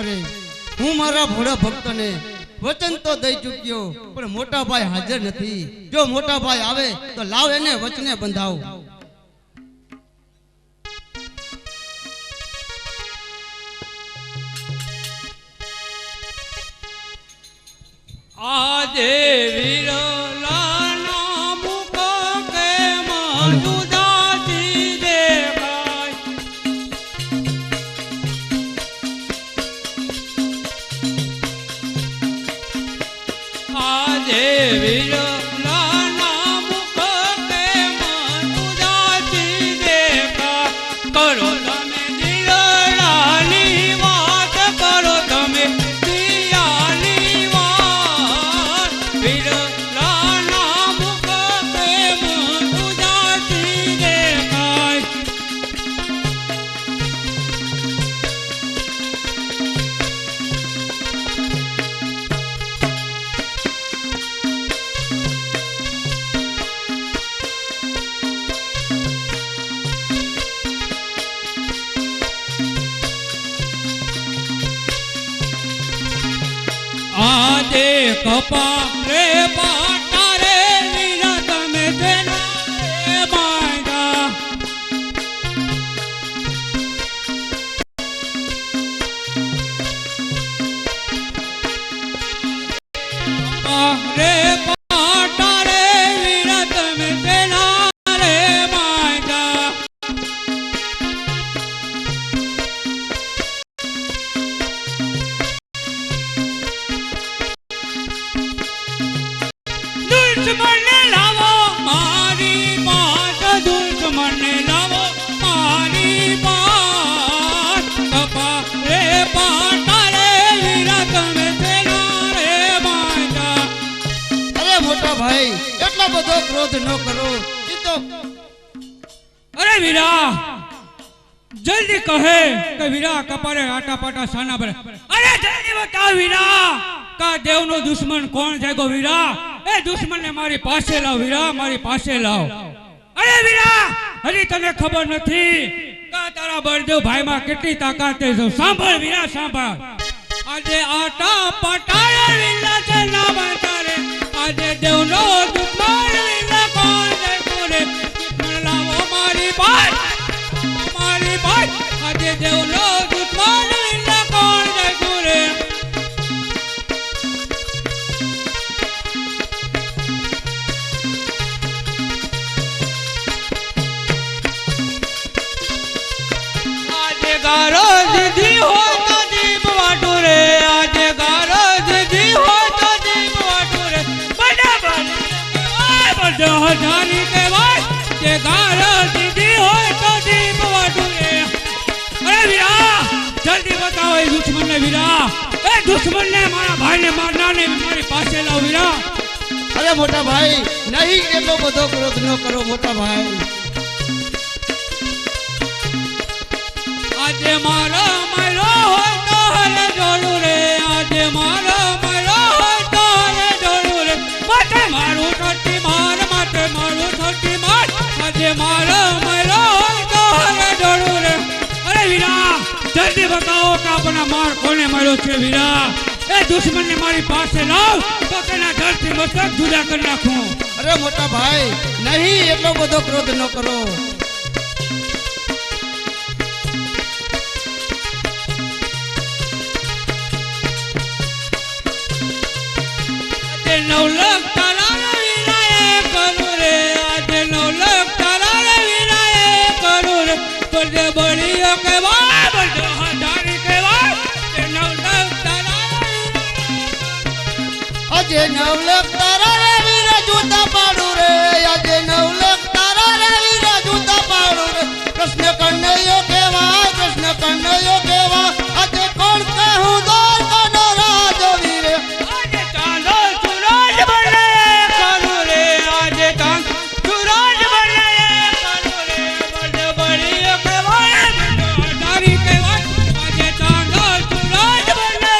અરે હું મારા ભોળા ભક્તને વચન તો દઈ ચૂક્યો, પણ મોટા ભાઈ હાજર નથી. જો મોટા ભાઈ આવે તો લાવ એને વચને બંધાવ. આજે વિરલાના મુખ કે મધુદાસી દેખાય. આજે વિરલાના મુખ કે મધુદાસી દેખાય. કરો તમે દિલડાની વાત, કરો તમે દિયાની વાત. વિરલાના મુખ કે મધુદાસી દેખાય. આજે કપા રે પાટા રે વીરા તમે તેના રે બાંધા. રે પાટા રે વીરા તમે તેના રે બાંધા. દુશ્મનને લાવો મારી પાસ, દુશ્મનને લાવો મારી પાસ. કપા રે પાટા રે વીરા તમે તેના રે બાંધા. અરે મોટા ભાઈ એટલો બધો ક્રોધ ન કરો. એ તો અરે વીરા જલ્દી કહે કે વીરા કપારે આટા પાટા સાના ભરે. અરે જલ્દી બતાવ વીરા કા દેવનો દુશ્મન કોણ જાગો વીરા. એ દુશ્મનને મારી પાસે લાવ વીરા, મારી પાસે લાવ. અરે વીરા હજી તને ખબર નથી કા તારા બળદેવ ભાઈમાં કેટલી તાકાત છે. સાંભળ વીરા સાંભળ. આજે આટા પાટા વીરા છે ના બાંધારે. આજે દેવનો દુશ્મન વીરા કોણ જાગો રે. દુશ્મન લાવો મારી પાસે, મારી પાસે. આજે દેવનો દુશ્મન વીરા કોણ જાગો રે. આજે ગારો દીધી હોય તો દીપ વાટું રે. આજે ગારો દીધી હોય તો દીપ વાટું રે. બધા બધા હજારી કહેવાય. જે ગારો દીધી હોય તો દીપ વાટું રે. અરે વીરા જલ્દી બતાવો એ દુશ્મનને વીરા. એ દુશ્મનને મારા ભાઈને મારનારને મારી પાસે લાવ વીરા. અરે મોટા ભાઈ નહીં એટલો બધો ક્રોધ ન કરો મોટા ભાઈ. આજે મારો મારો હોય તો હરે જોડું રે. આજે મારો મારો હોય તો હરે જોડું રે. માથે મારું ઠઠ્ઠી માર, માથે મારું ઠઠ્ઠી માર. આજે મારો મારો હોય તો હરે જોડું રે. અરે વીરા જલ્દી બતાવો કે આપણા માર કોને માર્યો છે વીરા. એ દુશ્મનને મારી પાસે લાવ તો તેના ડરથી મસ્તક જુદા કરી નાખું. અરે મોટા ભાઈ નહીં એટલો બધો ક્રોધ ન કરો. આજે નવલખ તારા વીરાએ કરું રે. આજે નવલખ તારા વીરાએ કરું રે. બળદે બળીઓ કહેવાય, બળદે હજારી કહેવાય. આજે નવલખ તારા આજે નવલખ તારા રે વીરા જૂતા પાડું રે. આજે નવલખ તારા રે વીરા જૂતા પાડું રે. કૃષ્ણ કનૈયો કહેવાય, કૃષ્ણ કનૈયો કહેવાય. આજે કોણ કહું દ્વારકાનો રાજો વીરે. આજે ચાંદો સૂરજ બને કરું રે. આજે ચાંદ સૂરજ બને કરું રે. બળદે બળીઓ કહેવાય, બળદે હજારી કહેવાય. આજે ચાંદો સૂરજ બને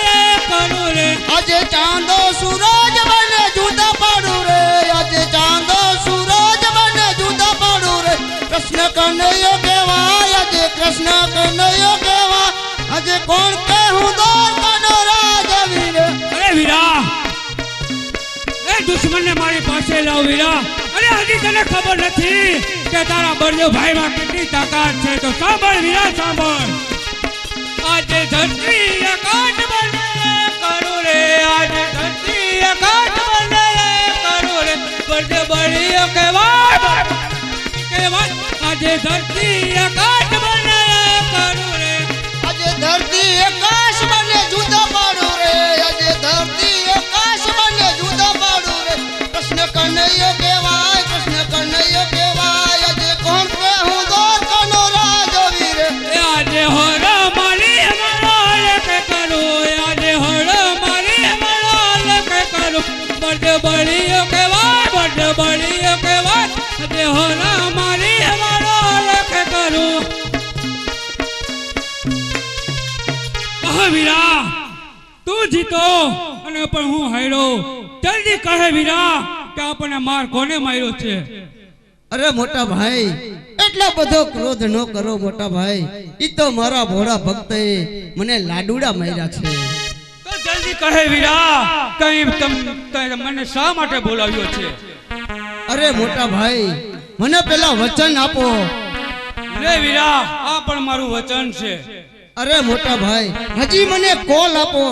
કરું રે. આજે ચાંદો સૂરજ બને જૂતા પાડું રે. આજે ચાંદો સૂરજ બને જૂતા પાડું રે. કૃષ્ણ કનૈયો કહેવાય, આજે કૃષ્ણ કનૈયો કહેવાય. હાથે લાવ વીરા. અરે હજી તને ખબર નથી કે તારા બળદેવ ભાઈમાં કેટલી તાકાત છે. તો સાંભળ વીરા, સાંભળ. આજે ધરતી આકાશ બને કરું રે, આજે ધરતી આકાશ બને કરું રે, બળદેવ બળીઓ કહેવાય કહેવાય. આજે ધરતી આકાશ બને કરું રે, આજે ધરતી આકાશ બને જુદા પાડું રે, આજે ધરતી આકાશ બને જુદા પાડું રે. કૃષ્ણ કનૈયો કહેવાય, કૃષ્ણ કનૈયો કહેવાય. આજે કોણ કે હું દ્વારકાનો રાજો વીર. એ આજે હર મારી અમારો લેખ કરું, આજે હર મારી અમારો લેખ કરું, બળદેવ બળીઓ કહેવાય, બળદેવ બળીઓ કહેવાય. આજે હર મારી અમારો લેખ કરું. વીરા, તું જીતો અને પણ હું હાર્યો. જલ્દી કહે વીરા કે આપણને માર કોને માર્યો છે. અરે મોટા ભાઈ, એટલો બધો ક્રોધ ન કરો મોટા ભાઈ. ઈ તો મારા ભોળા ભક્તએ મને લાડુડા માર્યા છે. તો જલ્દી કહે વીરા, કઈ મને શા માટે બોલાવ્યો છે. અરે મોટા ભાઈ, મને પેલા વચન આપો. લે વીરા, આ પણ મારું વચન છે. અરે મોટા ભાઈ, હજી મને કોલ આપો.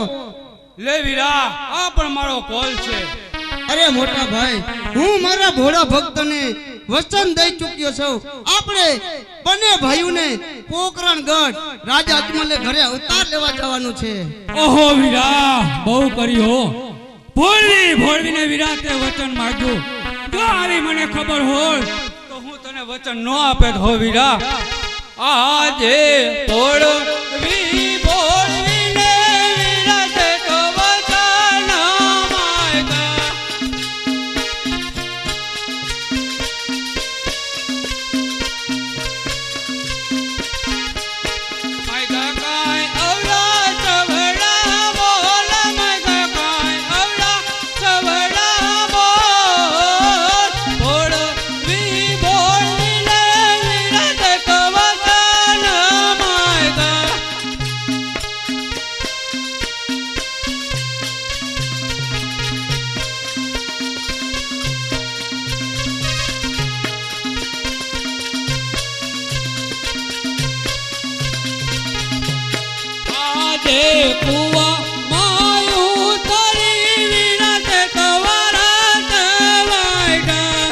લે વીરા, આ પણ મારો કોલ છે. અરે મોટા ભાઈ, હું મારા ભોળા ભક્તને વચન દઈ ચૂક્યો છું. આપણે બંને ભાઈઓને પોકરણગઢ રાજા અજમલે ઘરે અવતાર લેવા જવાનું છે. ઓહો વીરા, બહુ કર્યો. ભોળવીને વીરા તે વચન માંગ્યું. જો આવી મને ખબર હોય તો હું તને વચન ન આપે હો વીરા. આજે ભોળવીને વીરા તે તો વચન માંગ્યા. માયગા કાય અવળા સવડા બોલ, માયગા કાય અવળા સવડા બોલ. ભોળવીને વીરા તે તો વચન માંગ્યા. આજે કુવા માયું તારી વીરા તે તમારા વાયડા.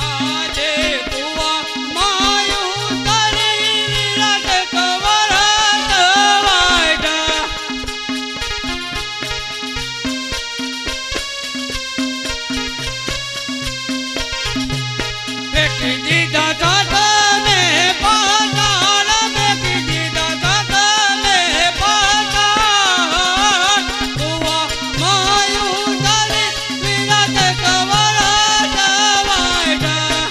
આજે કુવા માયું તારી વીરા તે તમારા વાયડા. બેટી દીધા દાદા ને પાતાળ, બેટી દીધા દાદા ને પાતાળ. કુવા માયું તારી વીરા તે તમારા વાયડા.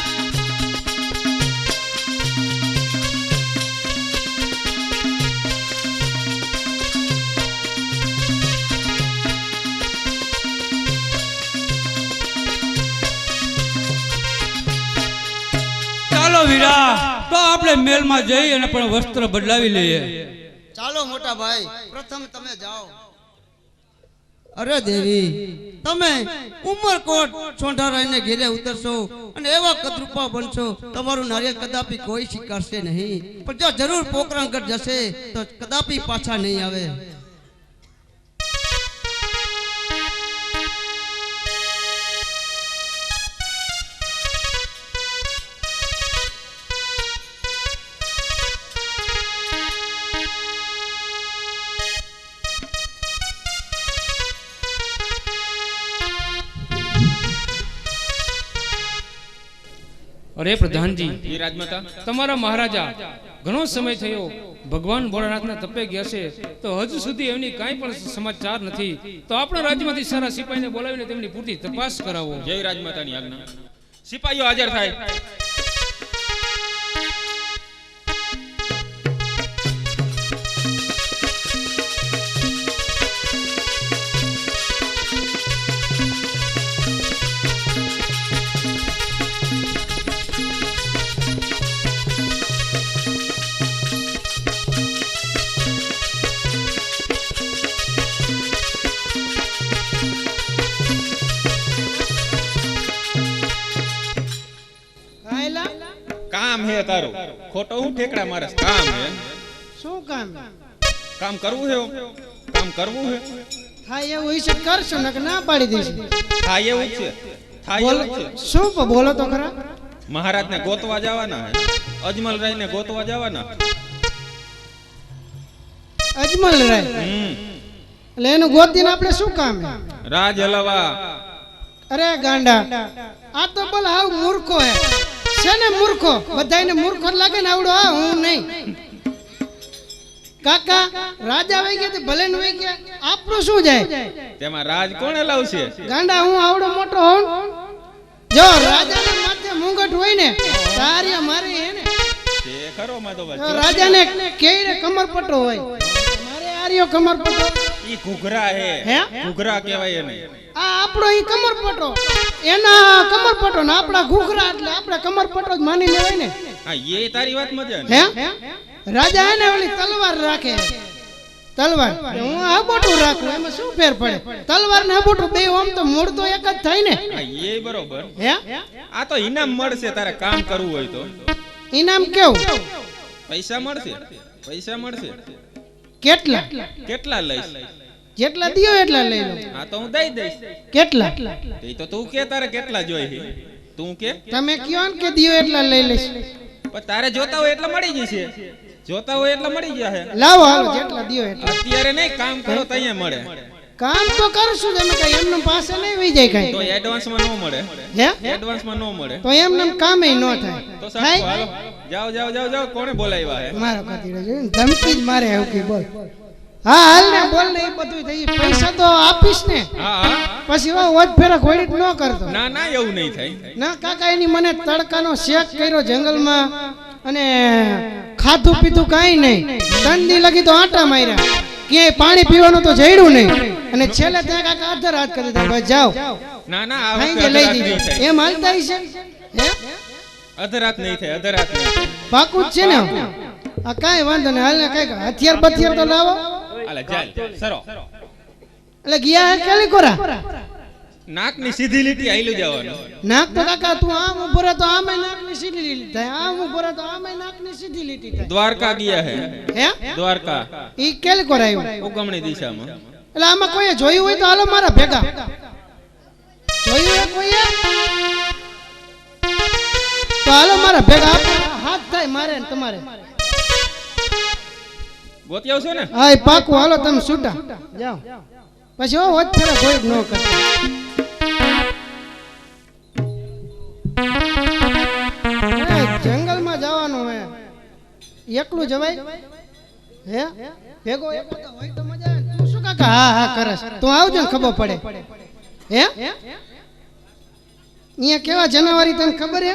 ચાલો વીરા, તો આપણે મેલમાં જઈ અને પણ વસ્ત્ર બદલાવી લઈએ. ચાલો મોટા ભાઈ, પ્રથમ તમે જાઓ. અરે દેવી, તમે ઉમરકોટ સોંઢારાયને ઘેરે ઉતરશો અને એવા કદરૂપા બનશો, તમારું નારિયેળ કદાપી કોઈ સ્વીકારશે નહીં. પણ જો જરૂર પોકરણગઢ જશે તો કદાપી પાછા નહીં આવે. અરે પ્રધાનજી, એ રાજમાતા, તમારા મહારાજા ઘણો સમય થયો ભગવાન ભોળાનાથના તપે ગયા છે, તો હજુ સુધી એમની કાંઈ પણ સમાચાર નથી. તો આપણા રાજ્યમાંથી સારા સિપાહીને બોલાવીને તેમની પૂરતી તપાસ કરાવો. જય રાજમાતાની આજ્ઞા. સિપાહીઓ હાજર થાય. કામ હે તારું ખોટો હું ઠેકડા મારે કામ હે શું કામ કામ કરવું હે કામ કરવું હે થાય એવું ઈચ્છે કરશું ને ના પાડી દઈશું થાય એવું જ છે થાય બોલો એવું જ છે શું બોલો તો ખરા મહારાજને ગોતવા જવાના હે અજમલ રાયને ગોતવા જવાના અજમલ રાય એટલે એનું ગોતીને આપણે શું કામ હે રાજ હલવા અરે ગાંડા આ તો બોલ હાવ મૂર્ખો હે છે ને મૂર્ખો બધાયને મૂર્ખો જ લાગે ને આવડો આ હું નહીં કાકા રાજા વહી ગયા તો ભલે ન વહી ગયા આપણું શું જાય તેમાં રાજ કોણ હલાવશે ગાંડા હું આવડો મોટો હોઉં જો રાજાના માથે મુંગટ હોય ને તારી મારે હે ને તે ખરો માધવભાઈ જો રાજાને કેયરે કમરપટ્ટો હોય મારે આર્યો કમરપટ્ટો ઈ ઘૂઘરા હે હે ઘૂઘરા કહેવાય એને આ આપણો ઈ કમરપટ્ટો એના કમરપટ્ટો ને આપડા ઘૂઘરા એટલે આપણે કમરપટ્ટો જ માની લેવાય ને હા એ તારી વાત મજા ને હે રાજા હે ને ઓલી તલવાર રાખે તલવાર હું હાબોટું રાખું એમાં શું ફેર પડે તલવાર ને હાબોટું બે આમ તો મૂળ તો એક જ થાય ને હા એ બરોબર હે આ તો ઇનામ મળશે તારે કામ કરવું હોય તો ઇનામ કેવું પૈસા મળશે કેટલા કેટલા લઈશ જેટલા દિયો એટલા લઈ લો હા તો હું દઈ દઈશ કેટલા એ તો તું કે તારે કેટલા જોઈએ તું કે તમે કયો ને કે દિયો એટલા લઈ લઈશ પણ તારે જોતા હોય એટલે મળી જશે જોતા હોય એટલે મળી ગયા હે લાવો હાલો જેટલા દિયો એટલા અત્યારે નહીં કામ કરો તો અહીંયા મળે કામ તો કરશું તમે કઈ એમનું પાસે નહીં વઈ જાય તો કઈ એડવાન્સમાં ન મળે હે એડવાન્સમાં ન મળે તો એમનું કામે ન થાય તો સાચું હાલો જાઓ કોણે બોલાવ્યા હે મારો કતીડો જોઈને ધમકી જ મારે એવું કે બોલ હા હાલ ને બોલ ને એ બધું થઈ પૈસા તો આપીશ ને હા પછી વોજ ફેરા ઘોડી ન કરતો ના એવું નહીં થાય ના કાકા એની મને તડકાનો શેક કર્યો જંગલમાં અને ખાધું પીધું કાંઈ નહીં 3 દી લગી તો આટા માર્યા ક્યાંય પાણી પીવાનું તો જડ્યું નહીં અને છેલ્લે ત્યાં કાકા અડધા રાત કરી દીધા ભાઈ જાઓ ના આ ખાઈ વખતે કે લઈ અધરાત નહીં દીધું થાય એમ હાલતા હશે હે અધરાત નહીં થાય પાકું જ છે ને આ કાંઈ વાંધો નહીં હાલ ને કઈક હથિયાર બથિયાર તો લાવો હાલે ચાલ સરો એટલે ગયા હે કેલી કોરા નાકની સીધી લીટી આઈલું જવાનું નાક તો કાકા તું આમ ઉભો રહે તો આમે નાકની સીધી લીટી થાય આમ ઉભો રહે તો આમે નાકની સીધી લીટી થાય દ્વારકા ગયા હે હે દ્વારકા ઈ કેલી કોરા આવ્યું ઉગમણી દિશામાં એટલે આમાં કોઈએ જોયું હોય તો હાલો મારા ભેગા જોયું હોય કોઈએ તો હાલો મારા ભેગા આપણે હાથ થાય મારે ને તમારે ગોતી આવશો ને હા એ પાકું હાલો તમે છૂટા જાઓ પછી હો હોત ફેરા કોઈ જ ન કરતા જંગલમાં જવાનું હે એકલું જવાય હે ભેગો એકલો તો હોય તો મજા આવે તું શું કાકા હા કરસ તું આવજો ને ખબર પડે હે અહીંયા કેવા જનાવરી તને ખબર હે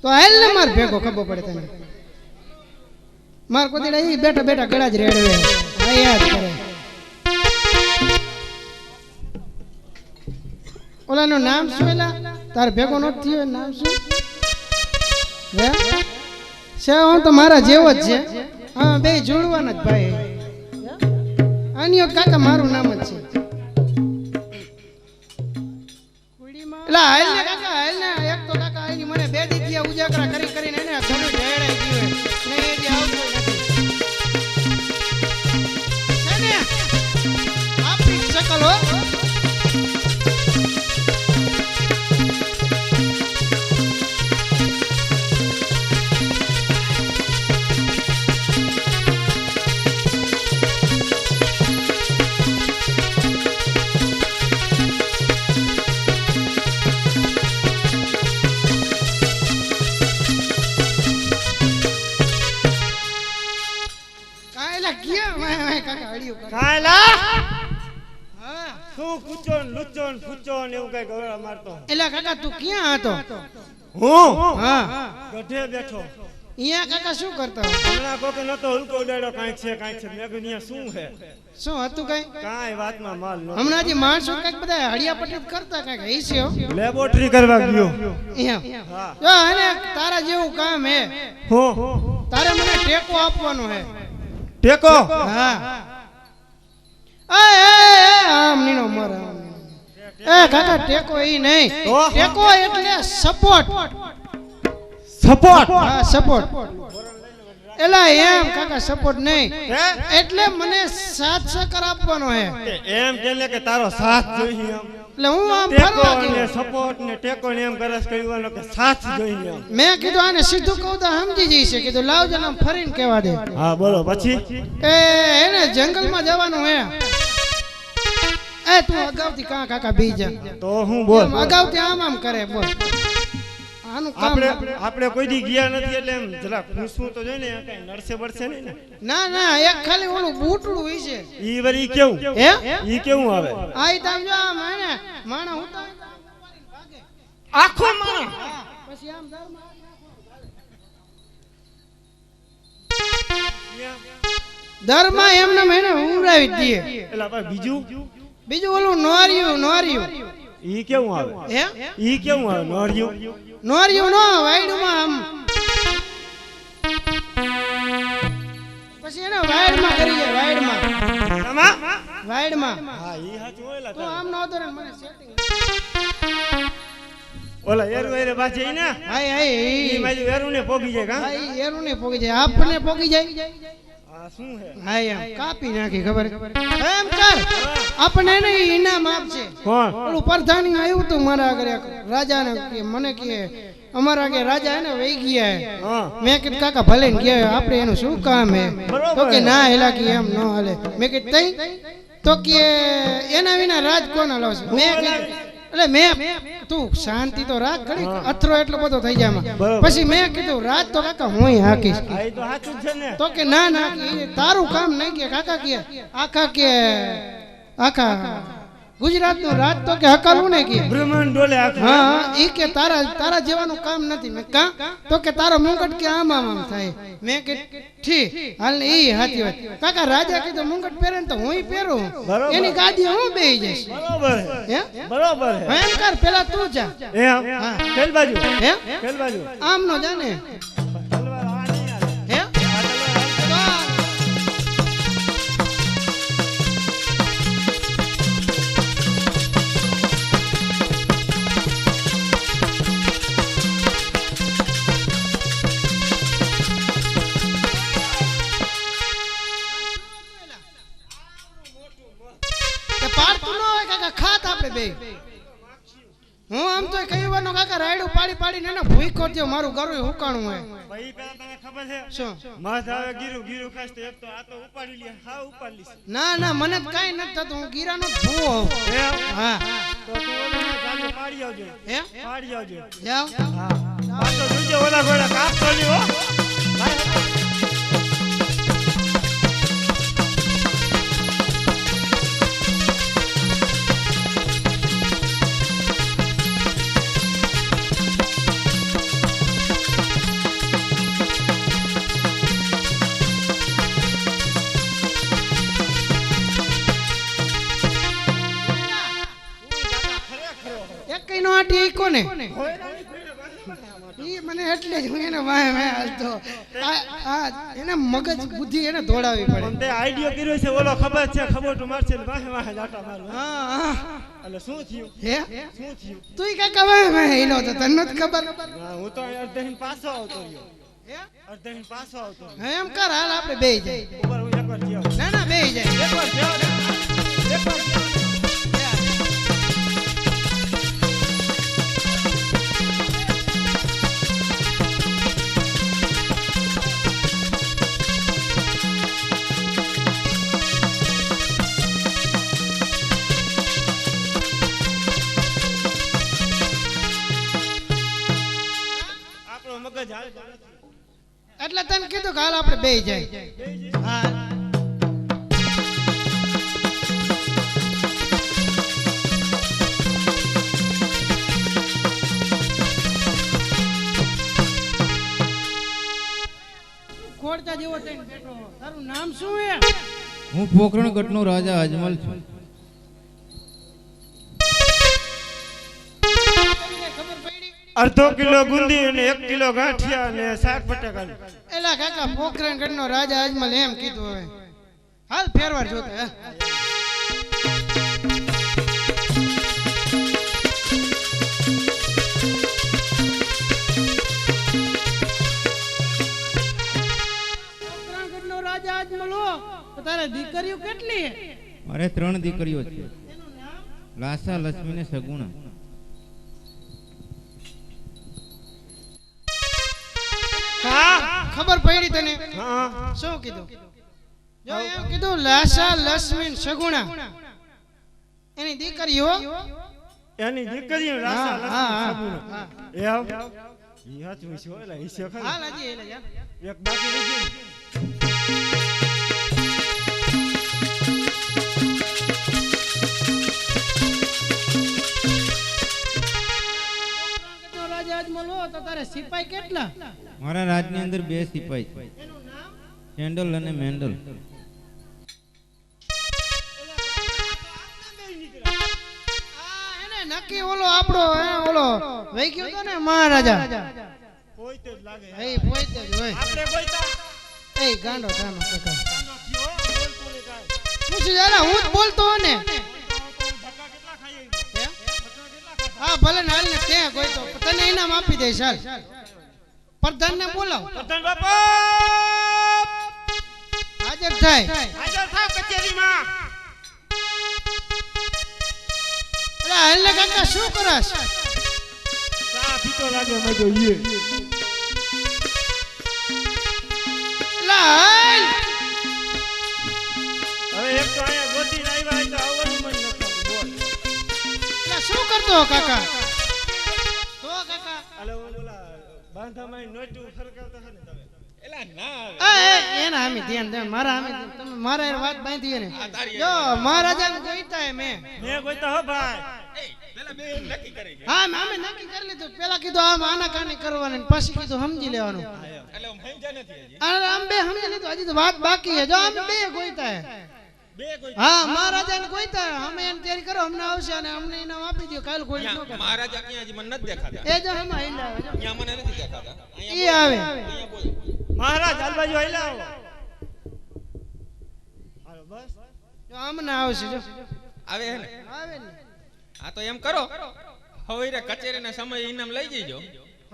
તો હાલ ને માર ભેગો ખબર પડે તને માર કોતીડા ઈ બેઠા બેઠા ગળા જ રેડવે હા યાદ કરે ઓલાનું નામ શું એલા તાર ભેગો નો થયો નામ શું હે છે હું તો મારા જેવો જ છે હા બે જોડવાના જ ભાઈ આનિયો કાકા મારું નામ જ છે એલા હાલ ને કાકા હાલ ને એક તો કાકા આની મને બે દીથી ઉજાગરા કરી કરીને એને ઘણું ઢેડાઈ ગયું ને એ જે આવતો નથી છે ને આપણી શકલ હો શું કૂચો ને લુચ્ચો ને ફૂચો ને એવું કઈ ગોળા મારતો એલા કાકા તું ક્યાં હતો હું હા ગઢે બેઠો અહીંયા કાકા શું કરતો હમણાં કોકે નતો હલકો ઉડાડ્યો કાંઈક છે મેં કીધું અહીંયા શું છે શું હતું કઈ કાંઈ વાતમાં માલ નહોતો. હમણાં જે માણસો કઈક બધા હડિયા પટ્ટી કરતા કઈક હઈસ્યો લેબોરેટરી કરવા ગયો અહીંયા જો અને તારા જેવું કામ હે હું તારે મને ટેકો આપવાનો હે ટેકો હા આમ નીનો મર એ કાકા ટેકો ઈ નહીં તો? ટેકો એટલે સપોર્ટ સપોર્ટ હા સપોર્ટ. એલા એમ કાકા સપોર્ટ નહીં, હે એટલે મને સાથ સહકાર આપવાનો હે. એમ કે તારો સાથ જોઈએ એમ એટલે હું આમ ટેકો ફરવા ને ગયો. સપોર્ટ ને ટેકો ને એમ કરસ કરવાનો કે સાથ જોઈએ એમ. મેં કીધું આને સીધું કહું તો સમજી જઈશે. કીધું લાવ જનામ ફરીને કહેવા દે. હા બોલો પછી એને જંગલમાં જવાનું હે. એ તું અગાઉથી કાકા બી જા. તો હું બોલ એમ અગાઉથી આમ કરે બોલ. આનું કામ આપણે કોઈ દી ગયા નથી એટલે એમ જરા પૂછવું તો જોઈએ ને કઈ નડશે બળશે નહીં ને. ના ના એક ખાલી ઓલું બૂટડું હોય છે. ઈ વરી કેવું હે ઈ કેવું આવે આઈ તામ જો આમ હે માણા હું તો આખો માણસ પછી આમ દરમાં દરમાં એમને મેને ઉડાવી દઈએ. એટલે આપણે બીજું ઓલું નોરિયું ઈ કેવું આવે હે ઈ કેવું આવે નોર્યું નોરિયું નો વાઈડમાં આમ પછી એને વાઈડમાં કરીએ વાઈડમાં હા ઈ હાચું ઓલા તો આમ નો દરે મને સેટિંગ ઓલા એરુ એરે બાજે ઈ ને હાય ઈ હાય મારી એરુ ને પોગી જાય કા હાય એરું ને પોગી જાય આપને પોગી જાય. આ શું હે હાય એમ કાપી નાખી ખબર એમ કર આપણે એને ઇનામ આપશે. કોણ ઓલું પ્રધાની આવ્યું તું મારા આગળ એક રાજાને કે મને કે અમારા આગળ રાજા હે ને વહી ગયા હે. હા મેં કીધું કાકા ભલે ને ગયા આપણે એનું શું કામ હે. તો કે ના એલા કે એમ ન હાલે. મેં કીધું તઈ તો કે એના વિના રાજ કોણ હલાવશે. મેં કીધું એટલે મેં તું શાંતિ તો રાખ ઘડી અથરો એટલો બધો થઈ જાય આમાં. પછી મેં કીધું રાજ તો કાકા હું હાકીશ. આ ઈ તો હાચું જ છે ને તો કે ના ના ઈ તારું કામ નહીં કે કાકા કે આખા ગુજરાતનું રાજ તો કે હકાલું ને કે બ્રહ્માંડ ડોલે આખું હા ઈ કે તારા જેવાનું કામ નથી. મેં કા તો કે તારો મુંગટ કે આમ થાય. મેં કે ઠીક હાલ ને ઈ હાચી વાત. કાકા રાજા કીધું મુંગટ પહેરે ને તો હુંય પહેરું બરોબર. એની ગાદી હું બેહી જઈશ. બરોબર હે હે બરોબર હે એમ કર પેલા તું જા. એમ હા. ખેલ બાજુ હે ખેલ બાજુ આમ નો જાને તલવાર આ નહીં આવે હે આ તલવાર આ પાડતું ન હોય કાકા ખાત આપણે બે. હું આમ તો કહીવાનો કાકા રાયડું પાડીને એને ભૂખો થયો મારું ગરું હુકાણું હોય. ભાઈ પેલા તને ખબર છે શું માથ આવે ગીરું ખાસ તો એક તો આ તો ઉપાડી લે હા ઉપાડી લીસ ના ના મને કાઈ નથી થતું. હું ગીરાનો જ ભૂવો હોઉં. એમ હા તો તું ઓલાને જાજે પાડી આવજો હે પાડી આવજો જાવ હા પાછો જોજે ઓલા ઘોડા કાપ તો લ્યો હો એક કઈ નો આટી ઈ કોને ઈ મને એટલે જ હું એને વાય વાય હાલતો. આ એને મગજ બુદ્ધિ એને દોડાવી પડે. તે આઈડિયો કર્યો છે ઓલો ખબર છે ખબર તો મારશે ને વાહે વાહે જાટા મારવા હા હા એટલે શું થયું હે શું થયું તુંય કાકા વાય વાય હિલો તો તને નથી ખબર. હા, હું તો અર્ધહીન પાછો આવતો રહ્યો હે અર્ધહીન પાછો આવતો રહ્યો એમ કર હાલ આપણે બેહી જાય. ઉપર હું એકવાર જ્યો ના ના બેહી જાય. એકવાર જ્યો એકવાર જ્યો આપણો મગજ હાલતો નથી. એટલે તને કીધું કે હાલ આપણે બેહી જાય. હા ખોડતા જેવો થઈને બેઠો. તારું નામ શું હે? હું પોખરણ ગઢનો રાજા અજમલ છું. ખબર પડી? અડધો કિલો ગુંદી અને 1 કિલો ગાંઠિયા અને શાક બટાકા એલા કાકા પોખરણગઢનો રાજા અજમલ એમ કીધું. હવે હાલ ફેરવાર જોતા હે. તારે દીકરીઓ કેટલી હે? મારે 3 દીકરીઓ છે. લાસા, લક્ષ્મી ને સગુણા. ખબર પડી તને? હા શું કીધું? જો એમ કીધું લાસા, લક્ષ્મી, સગુણા એની દીકરીઓ. એની દીકરીઓ હા, લાસા હા, લક્ષ્મી હા, સગુણા. હા. એ આવ ઈ હાચું છે ઓલા ઈ છે ખરી. હાલ હજી એટલે યાર. એક બાકી રહી ગયું. તો રાજા અજમલ હો તો તારે સિપાઈ કેટલા? મારા રાજની અંદર 2 સિપાઈ છે, એનું નામ? સેન્ડલ અને મેન્ડલ. એને નક્કી ઓલો આપણો ઓલો વહી ગયો તો ને મહારાજા. કોઈ તે જ લાગે એ પોઈતે જ હોય. આપણે બોલતા એ ગાંડો થાનો કાકા. કાંડો થયો બોલતો ને કાંઈ. પૂછ્યું યાર હું જ બોલતો હો ને. ધક્કા કેટલા ખાઈએ ધક્કા કેટલા ખાતા હા ભલે ને હાલ ને ત્યાં કોઈ તો તને ઇનામ આપી દઈશ હાલ. પ્રધાન ને બોલાવ પ્રધાન બાપા હાજર થાય. હાજર થાવ કચેરીમાં. અરે હાલ ને કાકા શું કરસ? ચા પીતો લાગે મજો ઈએ. લાલ હવે એક તો અહીંયા ગોતીને આવ્યા હોય તો આવવાનું મન ન થતું બોલ. લા શું કરતો હો કાકા? તો કાકા અલે ઓલા બાંધામાં નોટું ખરકાવતા હે ને તમે. એલા ના આવે. એના આમે ધ્યાન દે મારા આમે તમે મારા હારે વાત બાંધી ને જો મહારાજાને જોઈતા હે મેં. મેં ગોતા હો ભાઈ. પેલા બે નક્કી કરી ગયા. હા અમે નક્કી કરી લીધું. પેલા કીધું આમ આનાકાની કરવાની ને પછી કીધું સમજી લેવાનું. એટલે હું સમજ્યા નથી હજી. અને આમ બે સમજી લીધું. હજી તો વાત બાકી છે. જો અમે બે ગોઈતા હે. બે કોઈ હા મહારાજાને ગોઈતા હે. અમે એને તૈયારી કરો અમને આવશે અને અમને ઇનામ આપી દો. કાલ કોઈ ન અહીંયા કરે. મહારાજા ક્યાં હજી મને નથી દેખાતા. એ જો હમણાં હિલા આવે જો. અહીંયા મને નથી દેખાતા. ઈ આવે. અહીંયા બોલ. મહારાજ હાલ બાજુ આયલા આવો. હાલો બસ. જો હમણાં આવશે જો. આવે હે ને. આવે ને. હા તો એમ કરો હવે રે કચેરીના સમય ઇનામ લઈ જઈજો.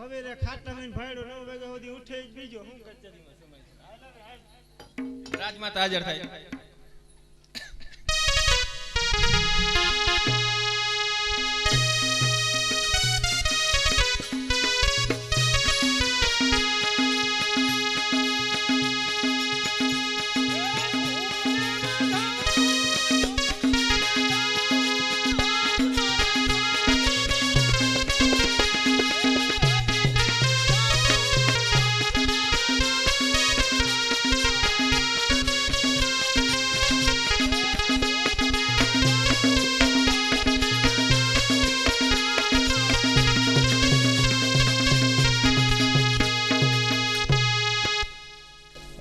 હવે રે ખાટા મહિને ભાડો 9 વાગ્યા સુધી ઉઠે જ બીજો હું કચેરીમાં સમય. રાજમાતા હાજર થાય.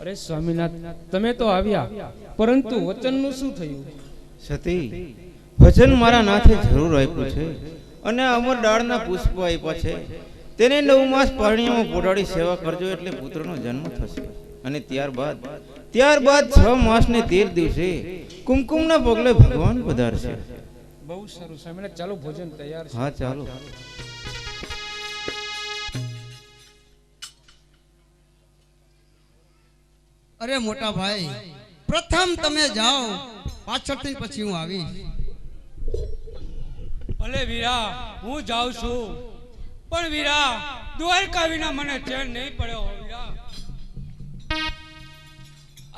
અરે સ્વામીનાથ, તમે તો આવ્યા, પરંતુ વચનનું શું થયું? સતી, ભજન મારા નાથે જરૂર આપ્યું છે અને અમર ડાળના પુષ્પો આપ્યા છે. તેને 9 માસ પારણીયામાં પોઢાડી સેવા કરજો એટલે પુત્રનો જન્મ થશે. અને ત્યારબાદ 6 માસ ને 13 દિવસે કુમકુમના પગલે ભગવાન પધારશે. બહુ સારું સ્વામીનાથ, ચાલો ભોજન તૈયાર છે. હા ચાલો. અરે મોટા ભાઈ પ્રથમ તમે જાઓ, પાછળથી પછી હું આવીશ. ભલે વીરા હું જાઉં છું, પણ વીરા દ્વારકા વિના મને ચેન નહીં પડ્યો હો વીરા.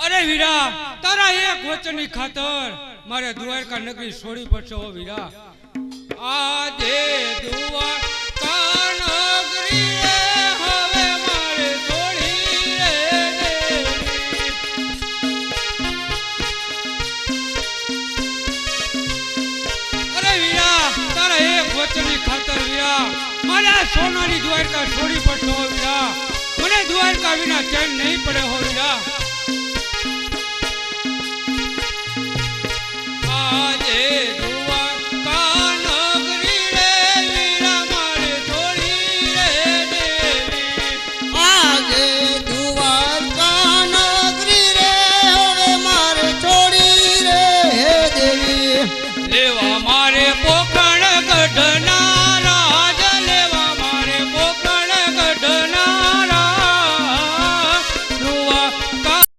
અરે વીરા તારા એક વચનની ખાતર મારે દ્વારકા નગરી છોડી પડશે હો વીરા. આજે દ્વારકા નગરી રે હવે મારે છોડી રે દેવી. અરે વીરા તારા એક વચનની ખાતર વીરા મારે આ સોનાની દ્વારકા છોડી પડશે હો વીરા. મને દ્વારકા વિના ચેન નહીં પડે હો વીરા. આજે દ્વારકા નગરી રે વીરા મારે છોડી રે દેવી. આજે દ્વારકા નગરી રે હવે મારે છોડી રે દેવી. લેવા